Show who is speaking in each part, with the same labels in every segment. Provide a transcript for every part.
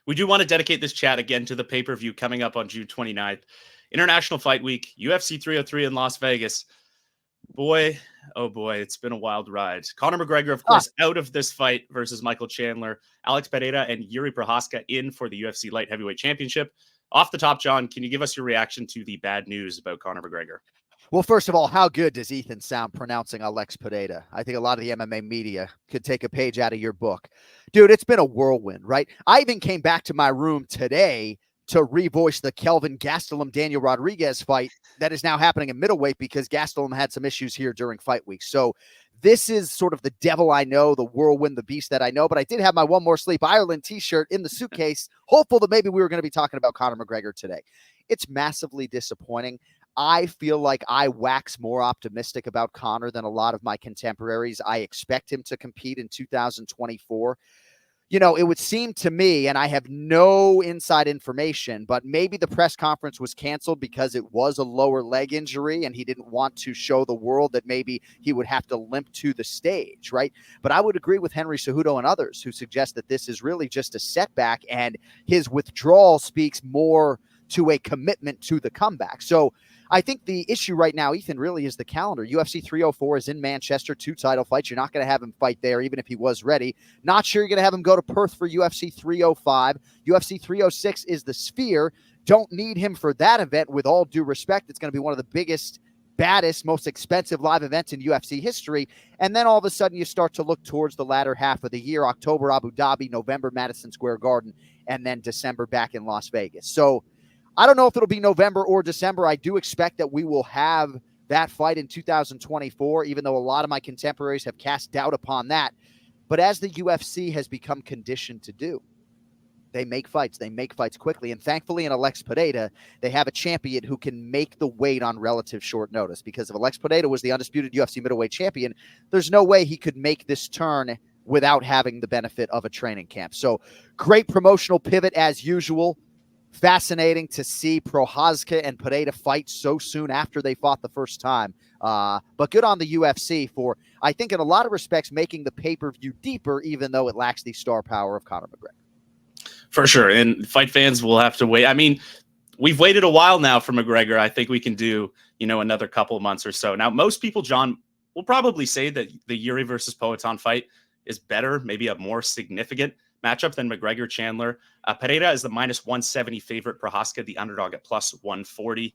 Speaker 1: We do want to dedicate this chat again to the pay-per-view coming up on June 29th. International Fight Week, UFC 303 in Las Vegas. Boy, oh boy, it's been a wild ride. Conor McGregor, of course, out of this fight versus Michael Chandler. Alex Pereira and Jiri Prochazka in for the UFC Light Heavyweight Championship. Off the top, John, can you give us your reaction to the bad news about Conor McGregor?
Speaker 2: Well, first of all, how good does Ethan sound pronouncing Alex Pereira? I think a lot of the MMA media could take a page out of your book. Dude, it's been a whirlwind, right? I even came back to my room today to revoice the Kelvin Gastelum-Daniel Rodriguez fight that is now happening in middleweight because Gastelum had some issues here during fight week. So this is sort of the devil I know, the whirlwind, the beast that I know. But I did have my One More Sleep Ireland t-shirt in the suitcase, hopeful that maybe we were going to be talking about Conor McGregor today. It's massively disappointing. I feel like I wax more optimistic about Conor than a lot of my contemporaries. I expect him to compete in 2024. You know, it would seem to me, and I have no inside information, but maybe the press conference was canceled because it was a lower leg injury and he didn't want to show the world that maybe he would have to limp to the stage, right? But I would agree with Henry Cejudo and others who suggest that this is really just a setback and his withdrawal speaks more to a commitment to the comeback. So I think the issue right now, Ethan, really is the calendar. UFC 304 is in Manchester, 2 title fights. You're not going to have him fight there, even if he was ready. Not sure you're going to have him go to Perth for UFC 305. UFC 306 is the Sphere. Don't need him for that event, with all due respect. It's going to be one of the biggest, baddest, most expensive live events in UFC history. And then all of a sudden you start to look towards the latter half of the year, October, Abu Dhabi, November, Madison Square Garden, and then December back in Las Vegas. So I don't know if it'll be November or December. I do expect that we will have that fight in 2024, even though a lot of my contemporaries have cast doubt upon that. But as the UFC has become conditioned to do, they make fights. They make fights quickly. And thankfully in Alex Pereira, they have a champion who can make the weight on relative short notice. Because if Alex Pereira was the undisputed UFC middleweight champion, there's no way he could make this turn without having the benefit of a training camp. So great promotional pivot as usual. Fascinating to see Procházka and Pereira fight so soon after they fought the first time. But good on the UFC for, I think, in a lot of respects, making the pay-per-view deeper, even though it lacks the star power of Conor McGregor.
Speaker 1: For sure. And fight fans will have to wait. I mean, we've waited a while now for McGregor. I think we can do, another couple of months or so. Now, most people, John, will probably say that the Jiri versus Poatan fight is better, maybe a more significant matchup than McGregor-Chandler. Pereira is the -170 favorite. Procházka, the underdog, at +140.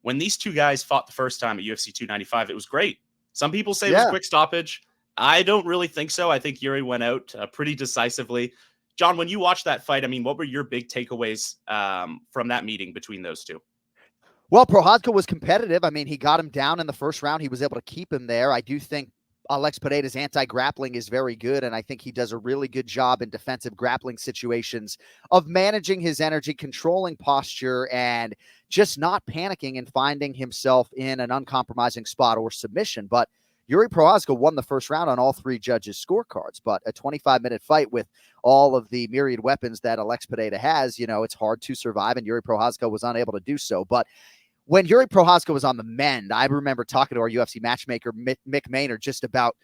Speaker 1: When these two guys fought the first time at UFC 295, it was great. Some people say it was a quick stoppage. I don't really think so. I think Jiri went out pretty decisively. John, when you watched that fight, I mean, what were your big takeaways from that meeting between those two?
Speaker 2: Well, Procházka was competitive. I mean, he got him down in the first round. He was able to keep him there. I do think Alex Pereira's anti-grappling is very good, and I think he does a really good job in defensive grappling situations of managing his energy, controlling posture, and just not panicking and finding himself in an uncompromising spot or submission. But Jiri Prochazka won the first round on all three judges' scorecards, but a 25-minute fight with all of the myriad weapons that Alex Pereira has, it's hard to survive, and Jiri Prochazka was unable to do so. But when Jiri Prochazka was on the mend, I remember talking to our UFC matchmaker, Mick Maynard, just about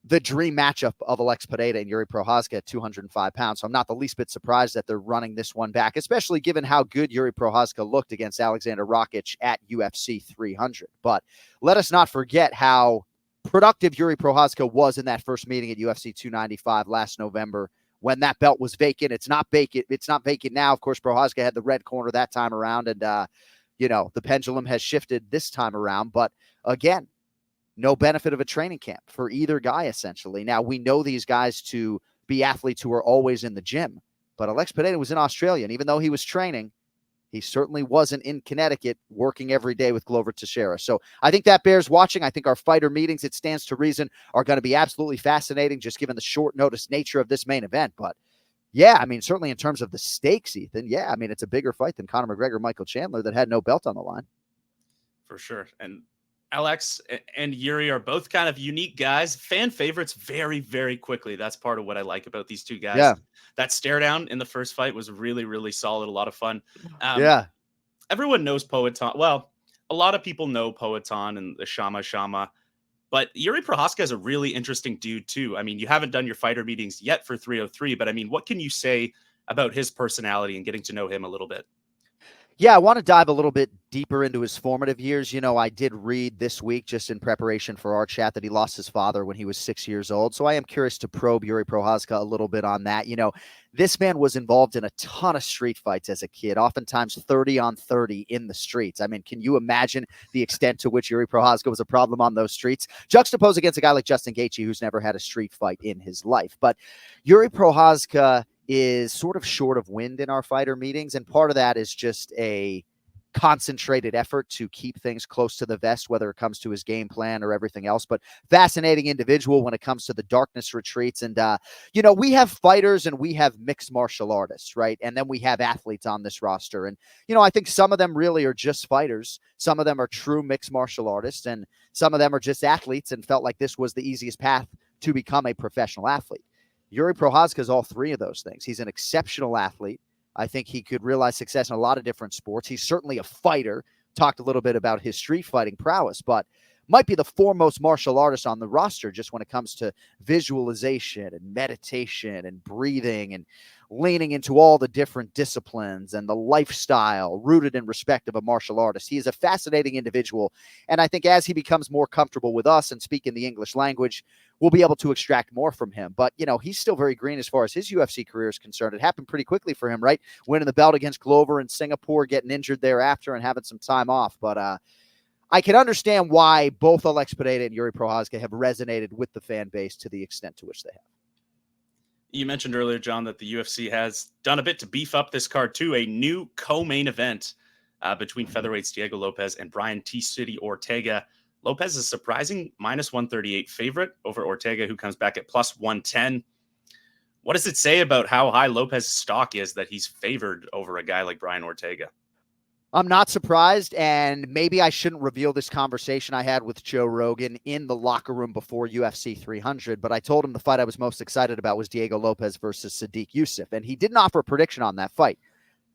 Speaker 2: the dream matchup of Alex Pereira and Jiri Prochazka at 205 pounds. So I'm not the least bit surprised that they're running this one back, especially given how good Jiri Prochazka looked against Alexander Rakic at UFC 300. But let us not forget how productive Jiri Prochazka was in that first meeting at UFC 295 last November when that belt was vacant. It's not vacant. It's not vacant now. Of course, Prochazka had the red corner that time around, and the pendulum has shifted this time around. But again, no benefit of a training camp for either guy, essentially. Now, we know these guys to be athletes who are always in the gym, but Alex Pereira was in Australia, and even though he was training, he certainly wasn't in Connecticut working every day with Glover Teixeira. So I think that bears watching. I think our fighter meetings, it stands to reason, are going to be absolutely fascinating, just given the short notice nature of this main event. But yeah, I mean, certainly in terms of the stakes, Ethan, I mean, it's a bigger fight than Conor McGregor, Michael Chandler, that had no belt on the line.
Speaker 1: For sure. And Alex and Jiri are both kind of unique guys, fan favorites very, very quickly. That's part of what I like about these two guys.
Speaker 2: Yeah.
Speaker 1: That stare down in the first fight was really, really solid. A lot of fun. Everyone knows Poatan. Well, a lot of people know Poatan and the Shama. But Jiri Procházka is a really interesting dude, too. I mean, you haven't done your fighter meetings yet for 303, but I mean, what can you say about his personality and getting to know him a little bit.
Speaker 2: Yeah, I want to dive a little bit deeper into his formative years. You know, I did read this week, just in preparation for our chat, that he lost his father when he was 6 years old. So I am curious to probe Jiri Prochazka a little bit on that. You know, this man was involved in a ton of street fights as a kid, oftentimes 30 on 30 in the streets. I mean, can you imagine the extent to which Jiri Prochazka was a problem on those streets? Juxtaposed against a guy like Justin Gaethje, who's never had a street fight in his life. But Jiri Prochazka is sort of short of wind in our fighter meetings. And part of that is just a concentrated effort to keep things close to the vest, whether it comes to his game plan or everything else. But fascinating individual when it comes to the darkness retreats. And, you know, we have fighters and we have mixed martial artists, right? And then we have athletes on this roster. And, you know, I think some of them really are just fighters. Some of them are true mixed martial artists. And some of them are just athletes and felt like this was the easiest path to become a professional athlete. Jiri Prochazka is all three of those things. He's an exceptional athlete. I think he could realize success in a lot of different sports. He's certainly a fighter. Talked a little bit about his street fighting prowess, but might be the foremost martial artist on the roster just when it comes to visualization and meditation and breathing and leaning into all the different disciplines and the lifestyle rooted in respect of a martial artist. He is a fascinating individual. And I think as he becomes more comfortable with us and speaking the English language, we'll be able to extract more from him. But, you know, he's still very green as far as his UFC career is concerned. It happened pretty quickly for him, right? Winning the belt against Glover in Singapore, getting injured thereafter and having some time off. But I can understand why both Alex Pereira and Jiri Prochazka have resonated with the fan base to the extent to which they have.
Speaker 1: You mentioned earlier, John, that the UFC has done a bit to beef up this card too. A new co-main event between featherweights Diego Lopes and Brian T-City Ortega. Lopez is a surprising minus 138 favorite over Ortega, who comes back at plus 110. What does it say about how high Lopez's stock is that he's favored over a guy like Brian Ortega?
Speaker 2: I'm not surprised, and maybe I shouldn't reveal this conversation I had with Joe Rogan in the locker room before UFC 300, but I told him the fight I was most excited about was Diego Lopes versus Sadiq Yusuff, and he didn't offer a prediction on that fight,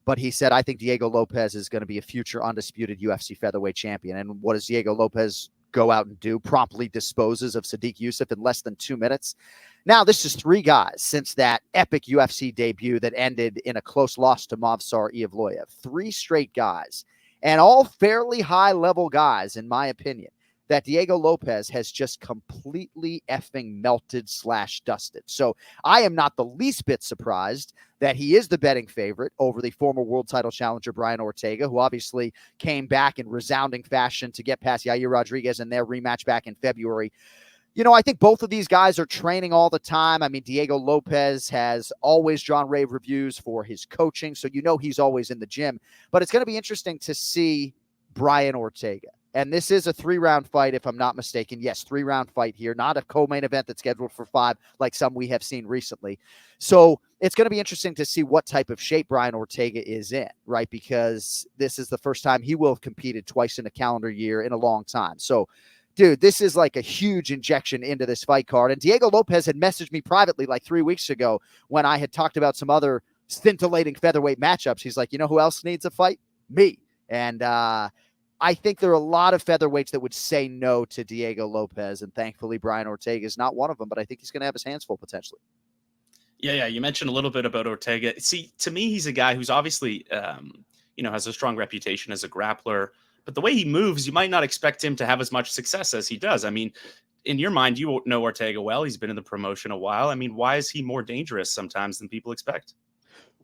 Speaker 2: but he said, I think Diego Lopes is going to be a future undisputed UFC featherweight champion. And what does Diego Lopes go out and do? Promptly disposes of Sadiq Yusuff in less than 2 minutes. Now, this is three guys since that epic UFC debut that ended in a close loss to Movsar Evloev. Three straight guys, and all fairly high-level guys, in my opinion, that Diego Lopes has just completely effing melted / dusted. So I am not the least bit surprised that he is the betting favorite over the former world title challenger Brian Ortega, who obviously came back in resounding fashion to get past Yair Rodriguez in their rematch back in February. You know, I think both of these guys are training all the time. I mean, Diego Lopes has always drawn rave reviews for his coaching, so you know he's always in the gym. But it's going to be interesting to see Brian Ortega. And this is a 3-round fight, if I'm not mistaken. Yes, 3-round fight here, not a co-main event that's scheduled for 5 like some we have seen recently. So it's going to be interesting to see what type of shape Brian Ortega is in, right? Because this is the first time he will have competed twice in a calendar year in a long time. So, dude, this is like a huge injection into this fight card. And Diego Lopes had messaged me privately like 3 weeks ago when I had talked about some other scintillating featherweight matchups. He's like, you know who else needs a fight? Me. And I think there are a lot of featherweights that would say no to Diego Lopes, and thankfully Brian Ortega is not one of them, but I think he's going to have his hands full potentially.
Speaker 1: Yeah. You mentioned a little bit about Ortega. See, to me, he's a guy who's obviously, has a strong reputation as a grappler, but the way he moves, you might not expect him to have as much success as he does. I mean, in your mind, you know Ortega well. He's been in the promotion a while. I mean, why is he more dangerous sometimes than people expect?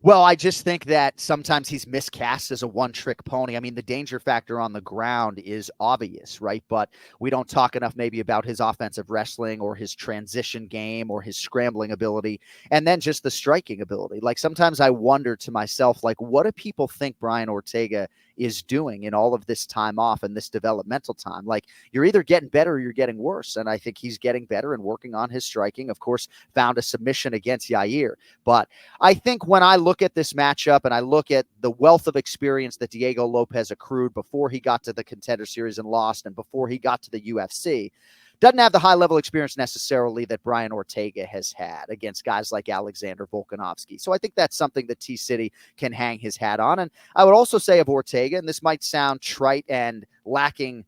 Speaker 2: Well, I just think that sometimes he's miscast as a one-trick pony. I mean, the danger factor on the ground is obvious, right? But we don't talk enough maybe about his offensive wrestling or his transition game or his scrambling ability, and then just the striking ability. Like, sometimes I wonder to myself, like, what do people think Brian Ortega is doing in all of this time off and this developmental time? Like, you're either getting better or you're getting worse. And I think he's getting better and working on his striking. Of course, found a submission against Yair. But I think when I look at this matchup and I look at the wealth of experience that Diego Lopes accrued before he got to the Contender Series and lost, and before he got to the UFC, doesn't have the high-level experience necessarily that Brian Ortega has had against guys like Alexander Volkanovski. So I think that's something that T-City can hang his hat on. And I would also say of Ortega, and this might sound trite and lacking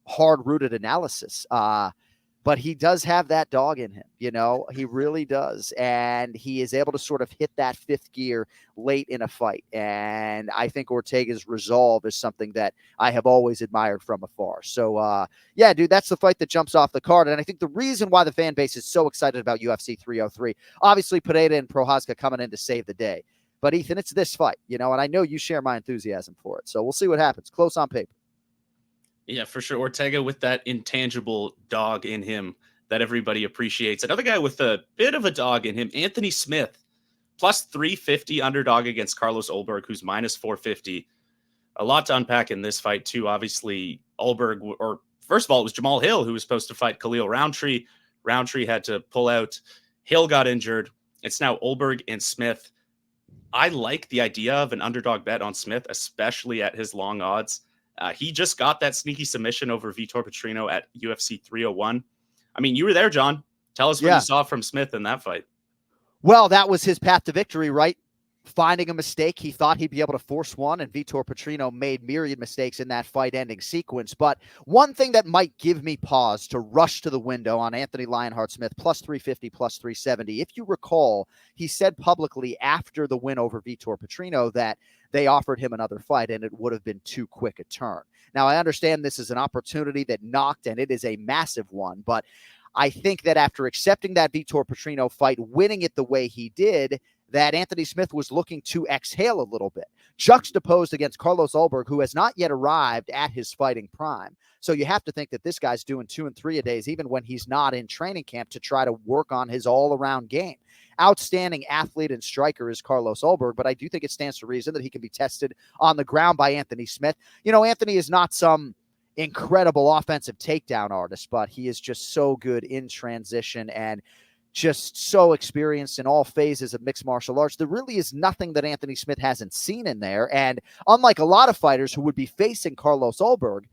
Speaker 2: hard-rooted analysis, but he does have that dog in him, he really does. And he is able to sort of hit that fifth gear late in a fight. And I think Ortega's resolve is something that I have always admired from afar. So, yeah, dude, that's the fight that jumps off the card. And I think the reason why the fan base is so excited about UFC 303, obviously Pereira and Prochazka coming in to save the day. But Ethan, it's this fight, and I know you share my enthusiasm for it. So we'll see what happens. Close on paper.
Speaker 1: Yeah, for sure. Ortega with that intangible dog in him that everybody appreciates. Another guy with a bit of a dog in him, Anthony Smith, plus 350 underdog against Carlos Ulberg, who's minus 450. A lot to unpack in this fight, too. Obviously, Ulberg, or first of all, it was Jamal Hill who was supposed to fight Khalil Roundtree. Roundtree had to pull out. Hill got injured. It's now Ulberg and Smith. I like the idea of an underdog bet on Smith, especially at his long odds. He just got that sneaky submission over Vitor Petrino at UFC 301. I mean, you were there, John. Tell us what you saw from Smith in that fight.
Speaker 2: Well, that was his path to victory, right? Finding a mistake. He thought he'd be able to force one, and Vitor Petrino made myriad mistakes in that fight-ending sequence. But one thing that might give me pause to rush to the window on Anthony Lionheart-Smith, plus 350, plus 370. If you recall, he said publicly after the win over Vitor Petrino that they offered him another fight, and it would have been too quick a turn. Now, I understand this is an opportunity that knocked, and it is a massive one, but I think that after accepting that Vitor Petrino fight, winning it the way he did, that Anthony Smith was looking to exhale a little bit, juxtaposed against Carlos Ulberg, who has not yet arrived at his fighting prime. So you have to think that this guy's doing 2 and 3 a days, even when he's not in training camp, to try to work on his all-around game. Outstanding athlete and striker is Carlos Ulberg, but I do think it stands to reason that he can be tested on the ground by Anthony Smith. Anthony is not some incredible offensive takedown artist, but he is just so good in transition and just so experienced in all phases of mixed martial arts. There really is nothing that Anthony Smith hasn't seen in there. And unlike a lot of fighters who would be facing Carlos Ulberg,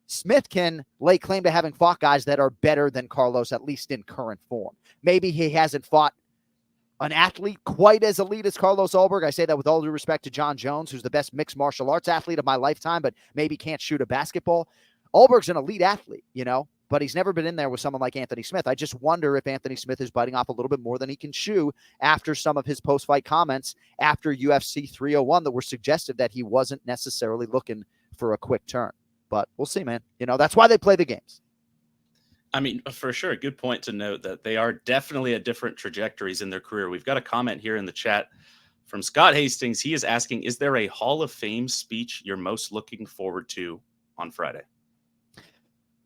Speaker 2: Smith can lay claim to having fought guys that are better than Carlos, at least in current form. Maybe he hasn't fought an athlete quite as elite as Carlos Ulberg. I say that with all due respect to John Jones, who's the best mixed martial arts athlete of my lifetime, but maybe can't shoot a basketball. Ulberg's an elite athlete, but he's never been in there with someone like Anthony Smith. I just wonder if Anthony Smith is biting off a little bit more than he can chew after some of his post-fight comments after UFC 301 that were suggestive that he wasn't necessarily looking for a quick turn. But we'll see, man. That's why they play the games.
Speaker 1: I mean, for sure, a good point to note that they are definitely at different trajectories in their career. We've got a comment here in the chat from Scott Hastings. He is asking, is there a Hall of Fame speech you're most looking forward to on Friday?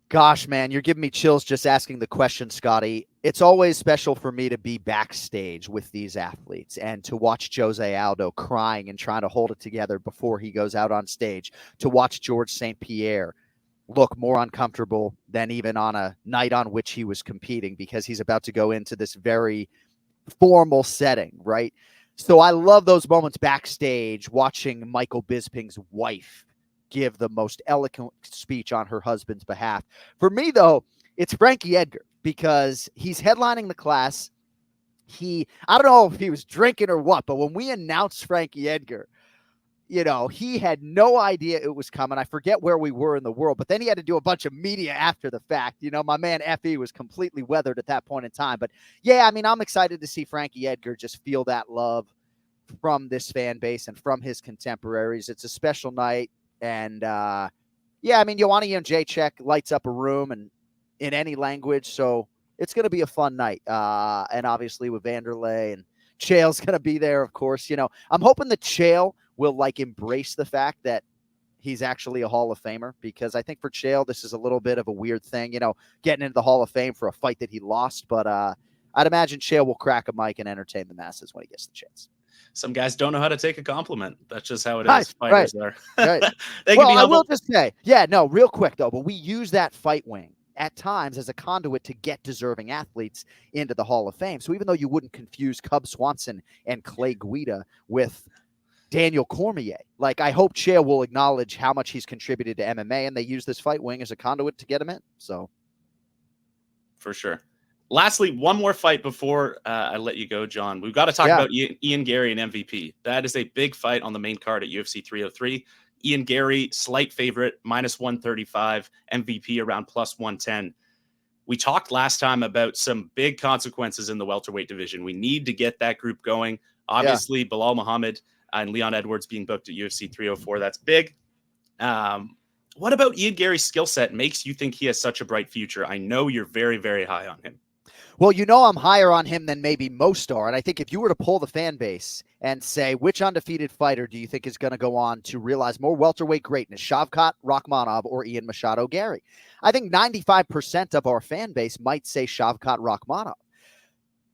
Speaker 2: Gosh, man, you're giving me chills just asking the question, Scotty. It's always special for me to be backstage with these athletes and to watch Jose Aldo crying and trying to hold it together before he goes out on stage, to watch George St. Pierre look more uncomfortable than even on a night on which he was competing, because he's about to go into this very formal setting, right? So I love those moments backstage, watching Michael Bisping's wife give the most eloquent speech on her husband's behalf. For me, though, it's Frankie Edgar, because he's headlining the class. I don't know if he was drinking or what, but when we announced Frankie Edgar, he had no idea it was coming. I forget where we were in the world, but then he had to do a bunch of media after the fact. My man FE was completely weathered at that point in time. But yeah, I mean, I'm excited to see Frankie Edgar just feel that love from this fan base and from his contemporaries. It's a special night. And yeah, I mean, Joanna Jędrzejczyk lights up a room and in any language. So it's going to be a fun night. And obviously with Vanderlei and Chael's going to be there, of course. I'm hoping that Chael will embrace the fact that he's actually a Hall of Famer, because I think for Chael, this is a little bit of a weird thing, getting into the Hall of Fame for a fight that he lost. But I'd imagine Chael will crack a mic and entertain the masses when he gets the chance.
Speaker 1: Some guys don't know how to take a compliment. That's just how it is. Fighters are.
Speaker 2: Right. I will just say, real quick though, but we use that fight wing at times as a conduit to get deserving athletes into the Hall of Fame. So even though you wouldn't confuse Cub Swanson and Clay Guida with Daniel Cormier, I hope Chael will acknowledge how much he's contributed to MMA, and they use this fight wing as a conduit to get him in. So,
Speaker 1: for sure. Lastly, one more fight before I let you go, John. We've got to talk about Ian Gary and MVP. That is a big fight on the main card at UFC 303. Ian Gary, slight favorite, minus 135. MVP around plus 110. We talked last time about some big consequences in the welterweight division. We need to get that group going. Obviously, Bilal Muhammad and Leon Edwards being booked at UFC 304. That's big. What about Ian Gary's skill set makes you think he has such a bright future? I know you're very, very high on him.
Speaker 2: Well, you know I'm higher on him than maybe most are. And I think if you were to poll the fan base and say, which undefeated fighter do you think is going to go on to realize more welterweight greatness, Shavkat Rakhmonov or Ian Machado Gary? I think 95% of our fan base might say Shavkat Rakhmonov.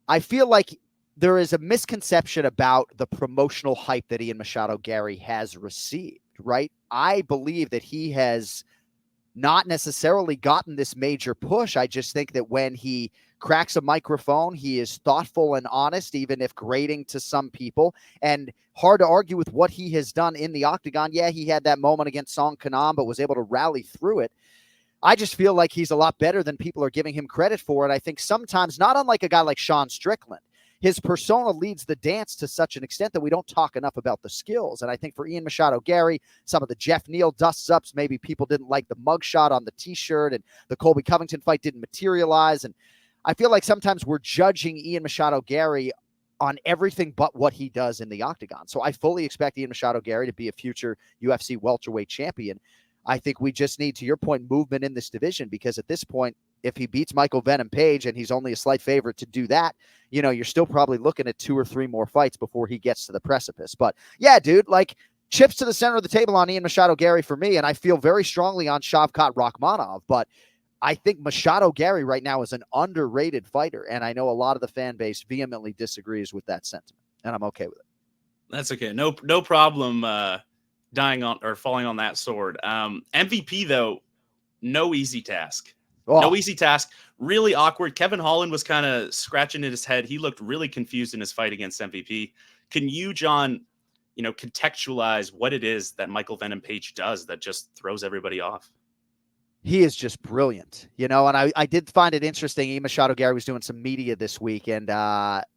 Speaker 2: I feel like there is a misconception about the promotional hype that Ian Machado Gary has received, right? I believe that he has not necessarily gotten this major push. I just think that when he cracks a microphone, he is thoughtful and honest, even if grating to some people, and hard to argue with what he has done in the octagon. Yeah, he had that moment against Song Kanam, but was able to rally through it. I just feel like he's a lot better than people are giving him credit for. And I think sometimes, not unlike a guy like Sean Strickland, his persona leads the dance to such an extent that we don't talk enough about the skills. And I think for Ian Machado Gary, some of the Jeff Neal dust-ups, maybe people didn't like the mugshot on the T-shirt, and the Colby Covington fight didn't materialize. And I feel like sometimes we're judging Ian Machado Gary on everything but what he does in the octagon. So I fully expect Ian Machado Gary to be a future UFC welterweight champion. I think we just need, to your point, movement in this division, because at this point, if he beats Michael Venom Page, and he's only a slight favorite to do that, you know, you're still probably looking at 2 or 3 more fights before he gets to the precipice. But yeah, dude, like, chips to the center of the table on Ian Machado Gary for me, and I feel very strongly on Shavkat Rakhmonov, but I think Machado Gary right now is an underrated fighter, and I know a lot of the fan base vehemently disagrees with that sentiment, and I'm okay with it.
Speaker 1: That's okay. No problem dying on or falling on that sword. MVP, though, no easy task. No easy task. Really awkward. Kevin Holland was kind of scratching at his head. He looked really confused in his fight against MVP. Can you, John, contextualize what it is that Michael Venom Page does that just throws everybody off?
Speaker 2: He is just brilliant, and I did find it interesting. Ian Machado Gary was doing some media this week, and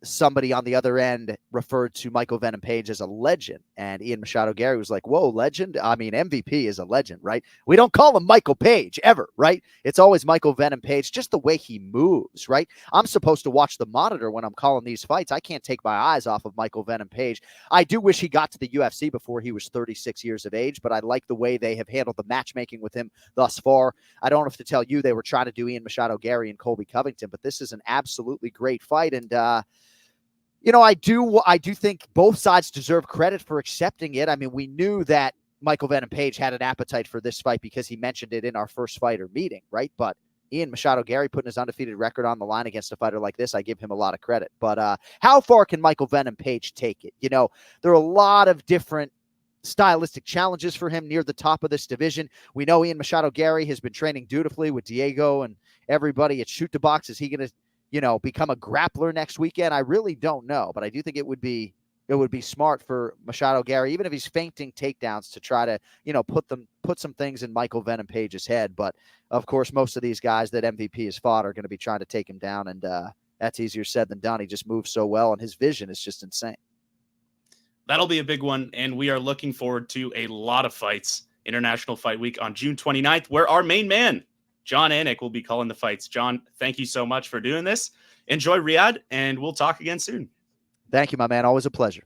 Speaker 2: somebody on the other end referred to Michael Venom Page as a legend. And Ian Machado Gary was like, whoa, legend? I mean, MVP is a legend, right? We don't call him Michael Page ever, right? It's always Michael Venom Page, just the way he moves, right? I'm supposed to watch the monitor when I'm calling these fights. I can't take my eyes off of Michael Venom Page. I do wish he got to the UFC before he was 36 years of age, but I like the way they have handled the matchmaking with him thus far. I don't have to tell you they were trying to do Ian Machado Gary and Colby Covington, but this is an absolutely great fight. And, I do think both sides deserve credit for accepting it. I mean, we knew that Michael Venom Page had an appetite for this fight because he mentioned it in our first fighter meeting, right? But Ian Machado Gary putting his undefeated record on the line against a fighter like this, I give him a lot of credit. But how far can Michael Venom Page take it? There are a lot of different stylistic challenges for him near the top of this division. We know Ian Machado Gary has been training dutifully with Diego and everybody at Shoot the Box. Is he going to, become a grappler next weekend? I really don't know, but I do think it would be smart for Machado Gary, even if he's feinting takedowns, to try to, put some things in Michael Venom Page's head. But of course, most of these guys that MVP has fought are going to be trying to take him down. And that's easier said than done. He just moves so well, and his vision is just insane.
Speaker 1: That'll be a big one, and we are looking forward to a lot of fights. International Fight Week on June 29th, where our main man, Jon Anik, will be calling the fights. John, thank you so much for doing this. Enjoy Riyadh, and we'll talk again soon.
Speaker 2: Thank you, my man. Always a pleasure.